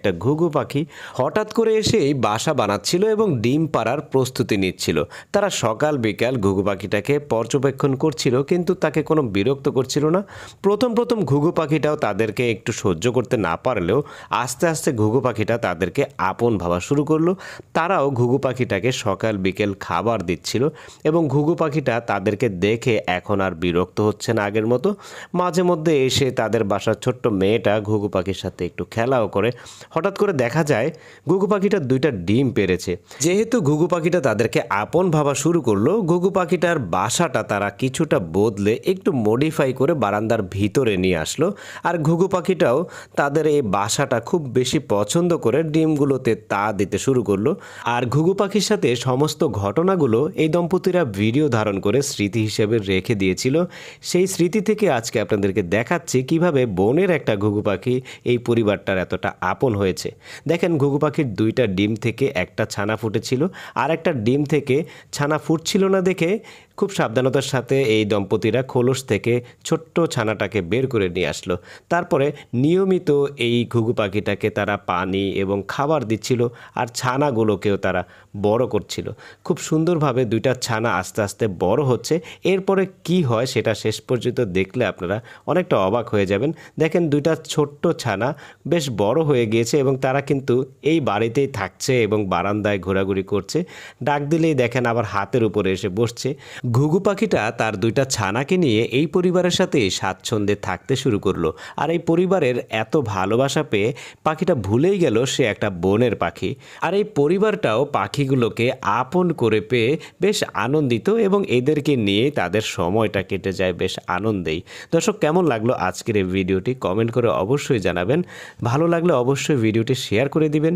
একটা ঘুঘু পাখি হঠাৎ করে এসেই বাসা বানাচ্ছিল এবং ডিম পাড়ার প্রস্তুতি নিচ্ছিল। তারা সকাল বিকাল ঘুঘু পাখিটাকে পর্যবেক্ষণ করছিল, কিন্তু তাকে কোনো বিরক্ত করছিল না। প্রথম প্রথম ঘুঘু পাখিটাও তাদেরকে একটু সহ্য করতে না পারলেও আস্তে আস্তে ঘুঘু পাখিটা তাদেরকে আপন ভাবা শুরু করলো। তারাও ঘুঘু পাখিটাকে সকাল বিকেল খাবার দিচ্ছিল এবং ঘুঘু পাখিটা তাদেরকে দেখে এখন আর বিরক্ত হচ্ছে না আগের মতো। মাঝে মধ্যে এসে তাদের বাসার ছোট্ট মেয়েটা ঘুঘু পাখির সাথে একটু খেলাও করে। হঠাৎ করে দেখা যায় ঘুঘু পাখিটা 2টা ডিম পেড়েছে। যেহেতু ঘুঘু পাখিটা তাদেরকে আপন ভাবা শুরু করলো, ঘুঘু পাখিটার বাসাটা তারা কিছুটা বদলে একটু মডিফাই করে বারান্দার ভিতরে নিয়ে আসলো। আর ঘুঘু পাখিটাও তাদের এই বাসাটা খুব বেশি পছন্দ করে ডিমগুলোতে তা দিতে শুরু করলো। আর ঘুঘু পাখির সাথে সমস্ত ঘটনাগুলো এই দম্পতিরা ভিডিও ধারণ করে স্মৃতি হিসেবে রেখে দিয়েছিল। সেই স্মৃতি থেকে আজকে আপনাদেরকে দেখাচ্ছি কিভাবে বনের একটা ঘুঘু পাখি এই পরিবারটার এতটা আপন হয়েছে। দেখেন, ঘুঘু পাখির 2টা ডিম থেকে একটা ছানা ফুটেছিল, আর একটা ডিম থেকে ছানা ফুটছিল না দেখে খুব সাবধানতার সাথে এই দম্পতিরা খোলস থেকে ছোট্ট ছানাটাকে বের করে নিয়ে আসলো। তারপরে নিয়মিত এই ঘুঘু পাখিটাকে তারা পানি এবং খাবার দিচ্ছিল, আর ছানাগুলোকেও তারা বড় করছিল। খুব সুন্দরভাবে 2টা ছানা আস্তে আস্তে বড় হচ্ছে। এরপরে কি হয় সেটা শেষ পর্যন্ত দেখলে আপনারা অনেকটা অবাক হয়ে যাবেন। দেখেন, 2টা ছোট্ট ছানা বেশ বড় হয়ে গিয়েছে এবং তারা কিন্তু এই বাড়িতেই থাকছে এবং বারান্দায় ঘোরাঘুরি করছে। ডাক দিলেই দেখেন আবার হাতের উপরে এসে বসছে। ঘুঘু পাখিটা তার 2টা ছানাকে নিয়ে এই পরিবারের সাথে স্বাচ্ছন্দ্যে থাকতে শুরু করলো। আর এই পরিবারের এত ভালোবাসা পেয়ে পাখিটা ভুলেই গেল সে একটা বনের পাখি। আর এই পরিবারটাও পাখিগুলোকে আপন করে পেয়ে বেশ আনন্দিত এবং এদেরকে নিয়ে তাদের সময়টা কেটে যায় বেশ আনন্দেই। দর্শক, কেমন লাগলো আজকের এই ভিডিওটি কমেন্ট করে অবশ্যই জানাবেন। ভালো লাগলে অবশ্যই ভিডিওটি শেয়ার করে দিবেন।